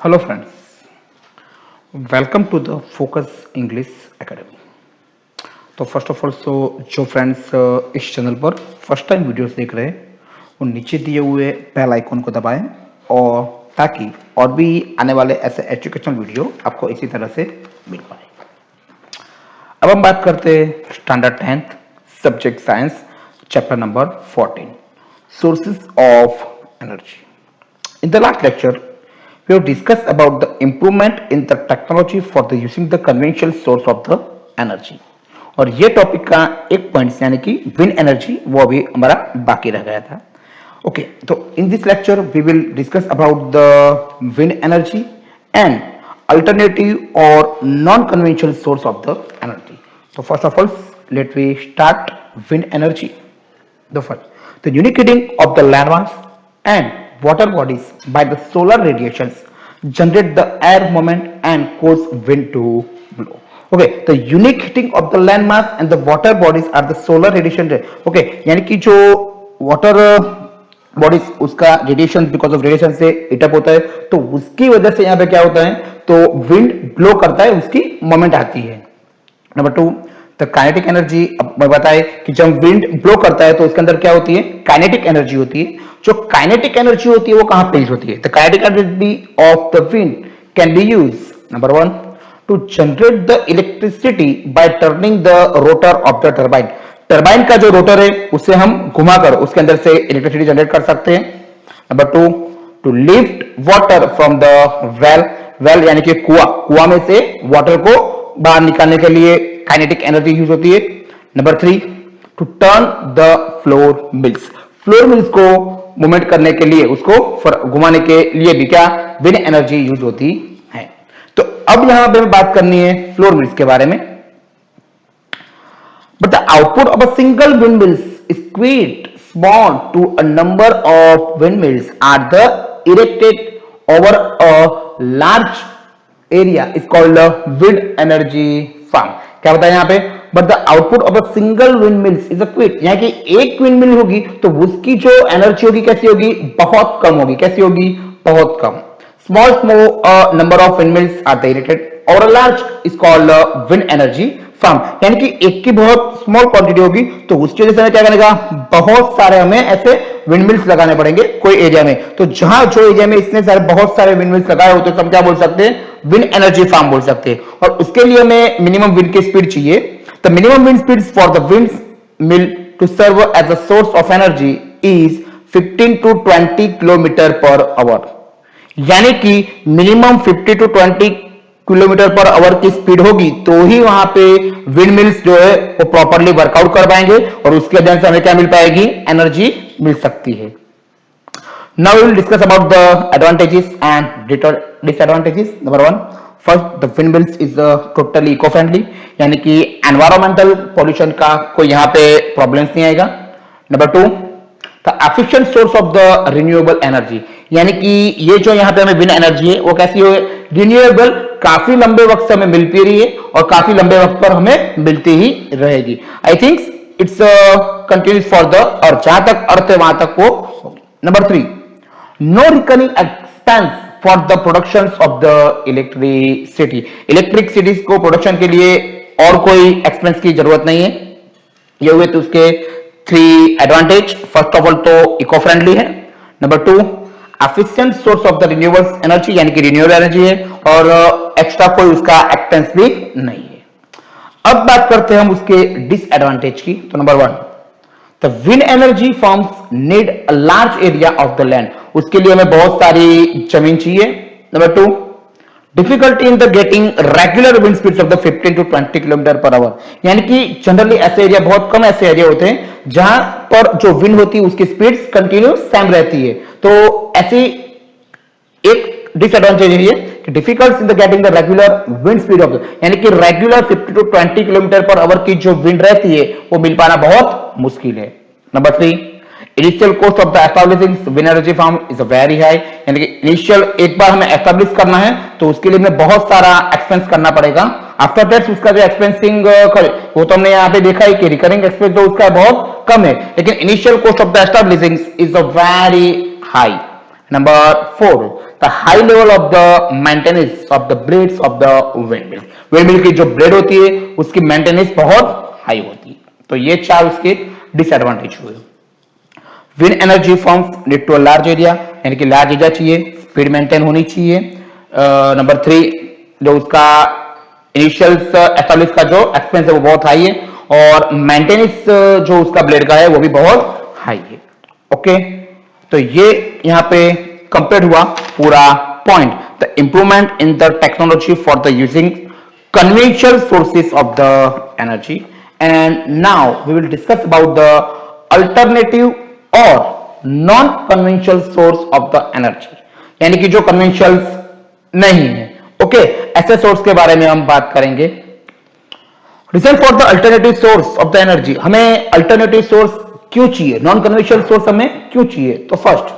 Hello friends, welcome to the Focus English Academy. तो first of all जो friends इस channel पर first time videos देख रहे हैं वो नीचे दिए हुए बेल आइकन को दबाएं और ताकि और भी आने वाले ऐसे एजुकेशनल वीडियो आपको इसी तरह से मिल पाए। अब हम बात करते हैं standard 10th subject science chapter number 14 sources of energy. In the last lecture, we have discussed about the improvement in the technology for the using the conventional source of the energy. और ये topic का एक point यानी कि wind energy वो अभी हमारा बाकी रह गया था। ओके, तो in this lecture we will discuss about the wind energy and alternative और non conventional source of the energy. तो first of all let we start wind energy. The first, the unique heating of the land mass and water bodies by the solar radiations generate the air movement and cause wind to blow. Okay, the unique heating of the land mass and the water bodies are the solar radiation. Okay, यानी कि जो water bodies उसका radiation because of radiation से heat up होता है तो उसकी वजह से यहाँ पे क्या होता है तो विंड ब्लो करता है, उसकी मोमेंट आती है। नंबर टू, तो काइनेटिक एनर्जी, अब मैं बताए कि जब विंड ब्लो करता है तो उसके अंदर क्या होती है काइनेटिक एनर्जी होती है। जो काइनेटिक एनर्जी होती है वो कहां पे यूज होती है? The kinetic energy of the wind can be use number one two generate the electricity bye turning the rotor of the turbine. Turbine का जो रोटर है उसे हम घुमाकर उसके अंदर से इलेक्ट्रिसिटी जनरेट कर सकते हैं। Number two, to lift water from the well. Well यानी कि कुआं में से वाटर को बाहर निकालने के लिए काइनेटिक एनर्जी यूज होती है। Number three, to turn the flour mills. Flour mills को मूवमेंट करने के लिए, उसको घुमाने के लिए भी क्या विंड एनर्जी यूज होती है। तो अब यहां पे बात करनी है फ्लोर मिल्स के बारे में। But the output of a single wind mills is quite small to a number of wind mills are the erected over a large area is called wind energy farm. क्या बताया यहाँ पे? But the output of a single wind mills is a quite, यानी कि एक wind mill होगी तो उसकी जो एनर्जी होगी कैसी होगी? बहुत कम होगी। कैसी होगी? बहुत कम। Small number of wind mills are erected और a large is called wind energy farm, यानी कि एक की बहुत स्मॉल क्वांटिटी होगी तो उसकी वजह से हमें क्या करने का बहुत सारे हमें ऐसे विंड मिल्स लगाने पड़ेंगे कोई एरिया में। तो जहां जो एरिया में इतने सारे बहुत सारे विंड मिल्स लगाए होते हैं तो हम क्या बोल सकते हैं? विंड एनर्जी फार्म बोल सकते हैं। और उसके लिए हमें मिनिमम विंड की स्पीड चाहिए। The minimum wind speed for the wind mill to serve as a source of energy is 15 to 20 kilometre per hour, यानी कि minimum 50 to 20 kilometre per hour की स्पीड होगी तो ही वहां पे विंड मिल्स जो है वो प्रॉपरली वर्कआउट कर पाएंगे और उसके वजह से हमें क्या मिल पाएगी? एनर्जी मिल सकती है। Now we will discuss about the advantages and disadvantages. Number one, first the windmills is totally eco-friendly, यानी कि environmental pollution का कोई यहाँ पे problems नहीं आएगा। Number two, the efficient source of the renewable energy, यानी कि ये जो यहाँ पे हमें विंड एनर्जी है वो कैसी है? रिन्यूएबल, काफी लंबे वक्त से हमें मिलती रही है और काफी लंबे वक्त पर हमें मिलती ही रहेगी। I think it's continuous for the earth, जहां तक अर्थ है वहां तक वो होगी। Number three, no recurring expense for the productions of the electricity। Electricity को प्रोडक्शन के लिए और कोई एक्सपेंस की जरूरत नहीं है। ये हुए तो उसके three advantage. First of all तो इको फ्रेंडली है। Number two, efficient source of the renewable energy, यानी कि रिन्यूएबल एनर्जी है और एक्स्ट्रा कोई उसका एक्सपेंस भी नहीं है। अब बात करते हैं हम उसके डिसएडवांटेज की। तो number one, The wind energy farms need a large area of the land, उसके लिए हमें बहुत सारी जमीन चाहिए। Number two, difficulty in the getting regular wind speeds of the 15 to 20 kilometre per hour, यानी कि जनरली ऐसे एरिया, बहुत कम ऐसे एरिया होते हैं जहां पर जो विंड होती है उसकी स्पीड कंटिन्यू सेम रहती है। तो ऐसी एक डिसएडवांटेज है कि difficult in the getting the regular wind speed of, यानी कि regular 50 to 20 kilometre per hour की जो विंड रहती है वो मिल पाना बहुत मुश्किल है। Number three, initial cost of the establishing wind energy farm is very high, यानी कि इनिशियल एक बार हमें एस्टैब्लिश करना है तो उसके लिए हमें बहुत सारा एक्सपेंस करना पड़ेगा। आफ्टर दैट उसका जो एक्सपेंसिंग वो तो हमने यहाँ पे देखा है कि रिकरिंग एक्सपेंस तो उसका बहुत कम है, लेकिन initial cost of the establishing is a very high. Number 4, the high level of the maintenance of the blades of the windmill. windmill की जो ब्लेड होती है उसकी मेंटेनेंस बहुत हाई होती है। तो ये चार उसके डिसएडवांटेज हुए। Wind energy farms need to a large area, यानी कि लार्ज एरिया चाहिए, स्पीड मेंटेन होनी चाहिए। नंबर 3, जो उसका इनिशियल एस्टैब्लिश का जो एक्सपेंस है वो बहुत हाई है, और मेंटेनेंस जो उसका ब्लेड का है वो भी बहुत हाई है। ओके, तो ये यहां पे कंप्लीट हुआ पूरा point, the improvement in the technology for the using conventional sources of the energy, and now we will discuss about the alternative or non conventional source of the energy, यानी कि जो conventional नहीं है। Okay, ऐसे source के बारे में हम बात करेंगे। Reason for the alternative source of the energy, हमें अल्टरनेटिव सोर्स क्यों चाहिए, नॉन कन्वेंशनल सोर्स हमें क्यों चाहिए? तो first,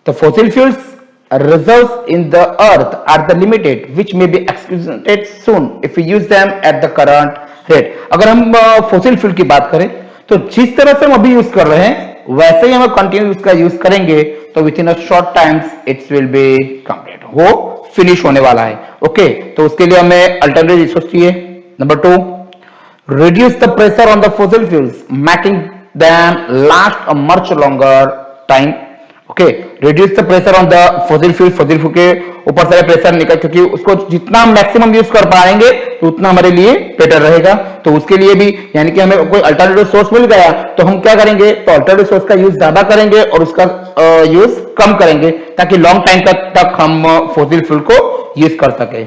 the fossil fuels reserves in the earth are the limited which may be exhausted soon if we use them at the current rate। अगर हम fossil fuel की बात करें तो जिस तरह से हम अभी यूज कर रहे हैं वैसे ही हम कंटिन्यू इसका यूज करेंगे तो with in a short times it's will be complete, वो फिनिश होने वाला है। ओके, तो उसके लिए हमें अल्टरनेटिव रिसोर्स चाहिए। Number 2, reduce the pressure on the fossil fuels making them last a much longer time। Okay, reduce the pressure on the fossil fuel, fossil fuel के ऊपर से प्रेशर निकल, क्योंकि उसको जितना मैक्सिमम यूज कर पाएंगे तो उतना हमारे लिए बेटर रहेगा। तो उसके लिए भी, यानी कि हमें कोई अल्टरनेटिव सोर्स मिल गया तो हम क्या करेंगे, तो अल्टरनेटिव सोर्स का यूज ज्यादा करेंगे और उसका यूज कम करेंगे ताकि लॉन्ग टाइम तक हम फॉसिल फ्यूल को यूज कर सके।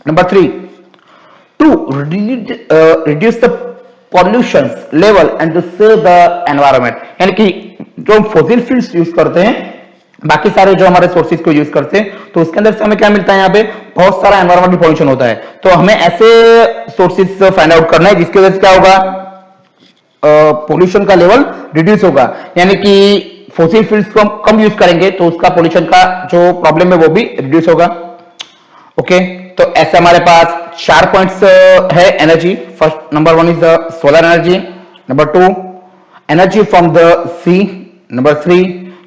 Number 3, to reduce the pollution level and to save the environment, यानी कि जो हम फॉसिल फ्यूल्स यूज करते हैं, बाकी सारे जो हमारे सोर्सेज को यूज करते हैं, तो उसके अंदर से हमें क्या मिलता है, यहाँ पे बहुत सारा एनवायरमेंटल पॉल्यूशन होता है। तो हमें ऐसे सोर्सेज फाइंड आउट करना है जिसकी वजह से क्या होगा, पोल्यूशन का लेवल रिड्यूस होगा, यानी कि फॉसिल फ्यूल्स को हम कम यूज करेंगे तो उसका पोल्यूशन का जो प्रॉब्लम है वो भी रिड्यूस होगा। ओके, तो ऐसे हमारे पास 4 पॉइंट्स है energy. First, number 1 is the solar energy, number 2 energy from the sea, number 3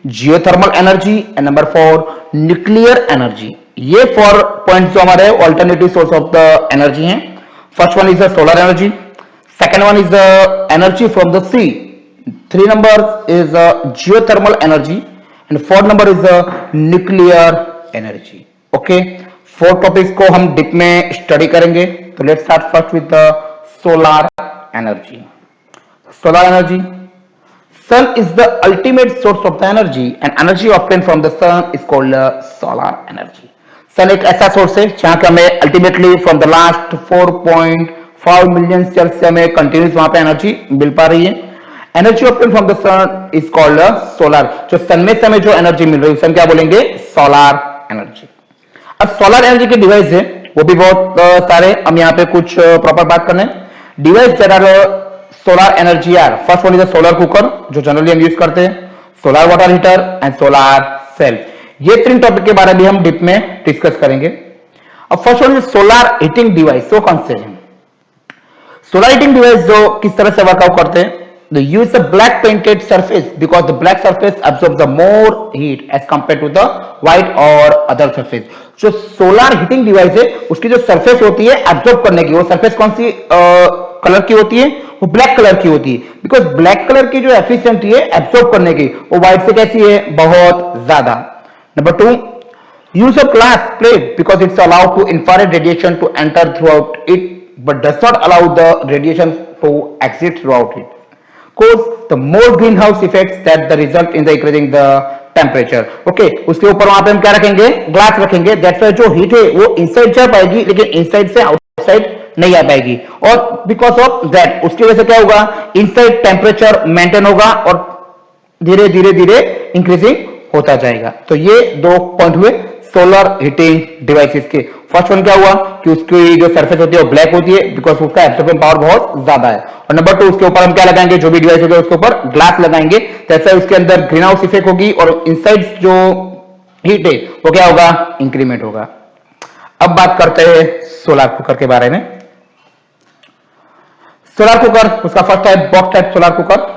geothermal energy, and number 4 nuclear energy. ये 4 पॉइंट्स जो हमारे alternative source of the energy हैं। First one is the solar energy, second one is the energy from the sea, 3 number is geothermal energy, and 4 number is the nuclear energy. Okay, 4 topics को हम dip में study करेंगे। तो let's start first with the solar energy. Solar energy, sun is the ultimate source of the energy and energy obtained from the sun is called solar energy। sun एक ऐसा source है जहां पे हमें ultimately from the last 4.5 million years से हमें continuous वहां पे एनर्जी मिल पा रही है। Energy obtain from the sun is called solar, जो सन में से हमें जो एनर्जी मिल रही है उसे हम क्या बोलेंगे, सोलर एनर्जी। अब सोलर एनर्जी के डिवाइस है वो भी बहुत सारे, हम यहाँ पे कुछ प्रॉपर बात करने। Device there are solar energy are, first one is solar cooker जो जनरली हम यूज करते हैं, solar water heater and solar cell. ये 3 टॉपिक के बारे में हम डिप में डिस्कस करेंगे। अब first one is solar heating device. तो कौन से हैं सोलर हीटिंग डिवाइस, जो किस तरह से वर्कआउट करते हैं? They use a black painted surface because the black surface absorbs the more heat as compared to the white or other surface। जो सोलर हीटिंग डिवाइस है उसकी जो सरफेस होती है एब्जॉर्ब करने की, वो सरफेस कौन सी कलर की होती है? वो ब्लैक कलर की होती है, बिकॉज ब्लैक कलर की जो एफिशिएंसी है एब्जॉर्ब करने की वो व्हाइट से कैसी है, बहुत ज्यादा। Number 2, use of glass plate because it's allowed to infrared radiation to enter throughout it but does not allow the radiation to exit throughout it, cause the more greenhouse effects that the result in the increasing the temperature। Okay, उसके ऊपर वहां पे हम क्या रखेंगे, glass रखेंगे, that's why जो heat है वो इनसाइड जा पाएगी लेकिन इनसाइड से आउटसाइड नहीं आ पाएगी, और बिकॉज ऑफ दैट उसकी वजह से क्या होगा, इनसाइड टेम्परेचर मेंटेन होगा और धीरे धीरे धीरे इंक्रीजिंग होता जाएगा। तो ये 2 पॉइंट हुए सोलर हीटिंग डिवाइसेस के। फर्स्ट वन क्या हुआ कि उसकी जो सरफेस होती है वो ब्लैक होती है बिकॉज उसका एब्जॉर्बिंग पावर बहुत ज्यादा है, और नंबर 2 उसके ऊपर हम क्या लगाएंगे, जो भी डिवाइस होगा उसके ऊपर ग्लास लगाएंगे, जैसे उसके अंदर ग्रीन हाउस इफेक्ट होगी और इनसाइड जो हीट है वो क्या होगा, इंक्रीमेंट होगा। अब बात करते हैं सोलर कुकर के बारे में। सोलर कुकर, उसका first type box type solar cooker.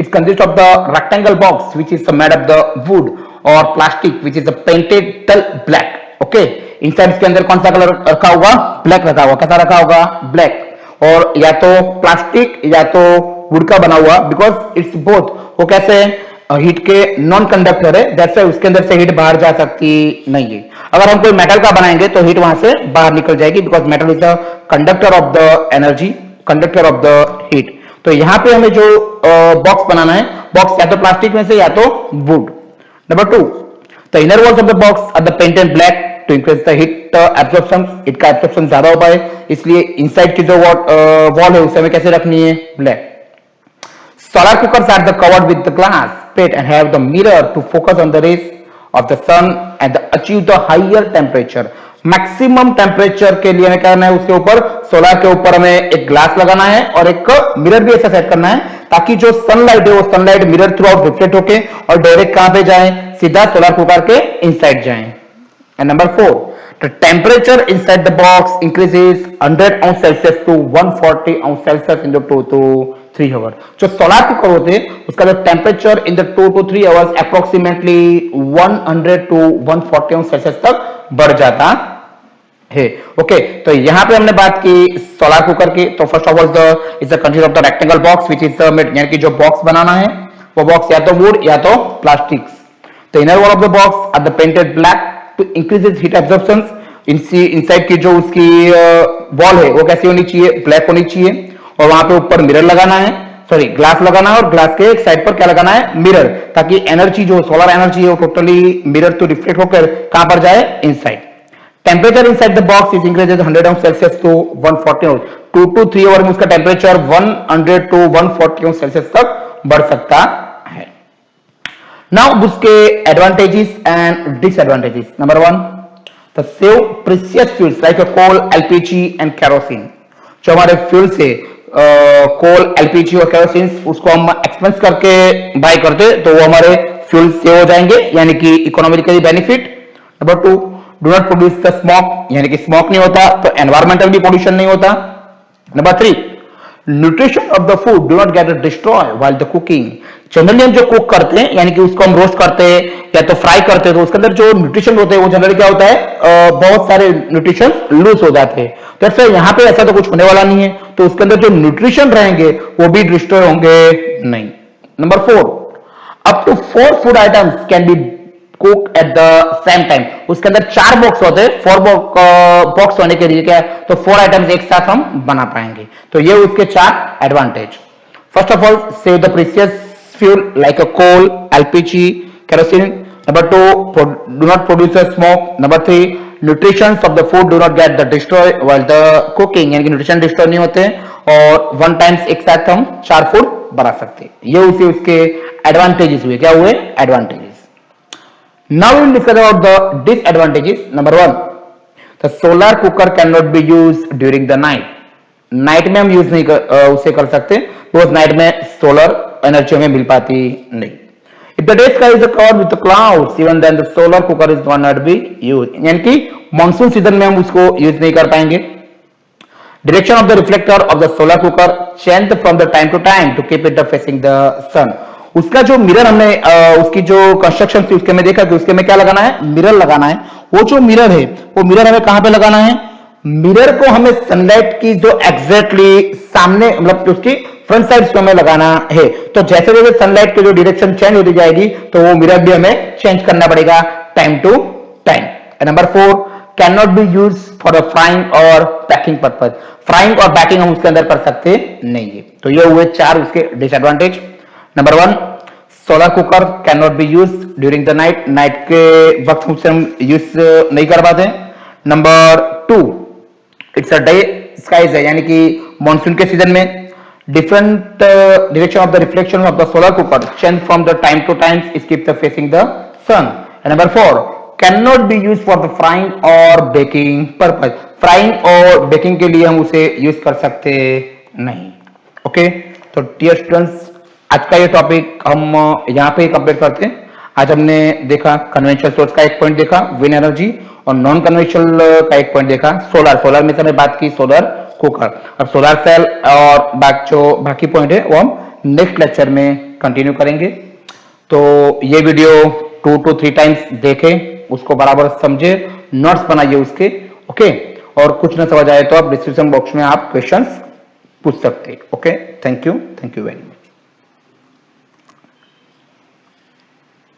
It consists of the rectangle box which is made of the wood और plastic which is a painted dull black. Okay, inside इसके अंदर कौन सा colour रखा होगा? ब्लैक रखा होगा. कैसा रखा होगा? ब्लैक. और या तो प्लास्टिक या तो वुड का बना हुआ, बिकॉज इट्स बोथ. वो कैसे हीट के नॉन कंडक्टर है, दैट्स व्हाई उसके अंदर से हीट बाहर जा सकती नहीं है. अगर हम कोई मेटल का बनाएंगे तो हीट वहां से बाहर निकल जाएगी, because metal is the conductor of the energy, conductor of the heat. तो यहां पे हमें जो बॉक्स बनाना है, बॉक्स या तो प्लास्टिक में से या तो wood. Number 2, the inner walls of the box are the painted black to increase the heat absorption. Heat का एब्जॉर्प्शन ज्यादा हो पाए, इसलिए इनसाइड की जो वॉल है उसे हमें कैसे रखनी है? Black. Solar cookers are the covered with the glass plate and have the mirror to focus on the rays of the sun and achieve the higher temperature. Maximum temperature के लिए हमें करना है उसके ऊपर, सोलर के ऊपर हमें एक ग्लास लगाना है और एक मिरर भी ऐसा सेट करना है ताकि जो सनलाइट है वो sunlight mirror through out reflect होके और डायरेक्ट कहां पे जाए? सीधा सोलर कुकर के इनसाइड जाए. And number 4, the temperature inside the box increases 100 अंश सेल्सियस to 140 अंश Celsius in the 2 to 3 hours. जो सोलर कुकर होते हैं उसका जो temperature in the 2 to 3 hours approximately 100 to 140 अंश सेल्सियस तक बढ़ जाता है. ओके, तो यहां पे हमने बात की सोलर कुकर की. तो first of all is the consist of the rectangle box which is यानी कि जो बॉक्स बनाना है वो बॉक्स या तो वुड या तो plastic. The inner wall of the box are the painted black to increase heat absorption. Inside की जो उसकी वॉल है वो कैसी होनी चाहिए? ब्लैक होनी चाहिए. और वहां पे ऊपर मिरर लगाना है, सॉरी ग्लास लगाना है, और ग्लास के एक साइड पर क्या लगाना है? मिरर, ताकि एनर्जी जो सोलर एनर्जी है वो टोटली मिरर तो रिफ्लेक्ट होकर कहां पर जाए? Inside. Temperature inside the box is increases 100 अंश सेल्सियस टू 140 अंश. 2 to 3 आवर में उसका टेम्परेचर 100 to 140 अंश सेल्सियस तक बढ़ सकता है. नाउ उसके advantages and disadvantages. Number 1, the save precious fuels like coal, LPG and kerosene. जो हमारे फ्यूल्स है कोल, एलपीजी और केरोसिन, उसको हम एक्सपेंस करके बाय करते तो वो हमारे फ्यूल सेव हो जाएंगे, यानी कि economically benefit. Number 2, do not produce the smoke, यानी कि स्मोक नहीं होता तो एनवायरमेंटल भी पोल्यूशन नहीं होता. Number 3, nutrition of the food do not gate destroy while the cooking. Generally हम जो कुक करते हैं, यानी कि उसको हम रोस्ट करते हैं या तो फ्राई करते हैं, तो उसके अंदर जो न्यूट्रिशन होते हैं वो जनरली क्या होता है? बहुत सारे न्यूट्रिशन लूज हो जाते हैं. तो ऐसे यहाँ पे ऐसा तो कुछ होने वाला नहीं है, तो उसके अंदर जो न्यूट्रिशन रहेंगे वो भी डिस्ट्रॉय होंगे नहीं. Number 4, up to 4 food items can be cook at the same time. उसके अंदर 4 बॉक्स होते हैं. 4 बॉक्स होने के लिए क्या है? तो 4 आइटम्स एक साथ हम बना पाएंगे. तो ये उसके 4 advantage. First of all, save the precious fuel like a coal, LPG, kerosene. Number 2, do not produce a smoke. Number 3, nutrition of the food do not get the destroy while the cooking, यानी कि nutrition destroy नहीं होते और one times एक साथ हम 4 food बना सकते हैं. ये उसके एडवांटेजेस हुए. क्या हुए? Advantages. Now we will discuss about the disadvantages. Number 1, the solar cooker can not be used during the night. Night में हम यूज नहीं उसे कर सकते, बिकॉज नाइट में सोलर एनर्जी हमें मिल पाती नहीं. If the day sky is covered with the clouds, even then the solar cooker is not be used. यानी कि मानसून सीजन में हम उसको यूज नहीं कर पाएंगे. Direction of the reflector of the solar cooker changed from the time to time to keep it facing the sun. उसका जो मिरर हमने उसकी जो कंस्ट्रक्शन थी उसके में देखा कि उसके में क्या लगाना है? मिरर लगाना है. वो जो मिरर है वो मिरर हमें कहां पे लगाना है? मिरर को हमें सनलाइट की जो एग्जैक्टली सामने, मतलब उसकी फ्रंट साइड पे हमें लगाना है. तो जैसे जैसे सनलाइट की जो डायरेक्शन चेंज होती जाएगी तो वो मिरर भी हमें चेंज करना पड़ेगा time to time. Number 4, can not be use for a frying और पैकिंग पर्पज. फ्राइंग और पैकिंग हम उसके अंदर कर सकते नहीं है. तो ये हुए 4 उसके disadvantage. Number 1, solar cooker can not be use during the night. Night के वक्त उसे हम यूज नहीं कर पाते. Number 2, it's a day skies है, यानी कि मानसून के सीजन में different direction of the reflection of the solar cooker change from the time to time is keep the facing the sun. And number 4, cannot be used for the frying or baking purpose. frying और baking के लिए हम उसे use कर सकते नहीं. Okay, तो dear students, आज का ये टॉपिक हम यहाँ पे कंप्लीट करते हैं. आज हमने देखा कन्वेंशनल सोर्स का एक पॉइंट देखा, विंड एनर्जी, और नॉन कन्वेंशनल का एक पॉइंट देखा, सोलर में से हमने बात की सोलर कुकर. अब सोलर सेल और बाकी पॉइंट है वो हम नेक्स्ट लेक्चर में कंटिन्यू करेंगे. तो ये वीडियो 2 to 3 टाइम्स देखें, उसको बराबर समझे, नोट्स बनाइए उसके। ओके, और कुछ ना समझ आए तो आप डिस्क्रिप्शन बॉक्स में आप क्वेश्चंस पूछ सकते हैं। Okay, thank you very much.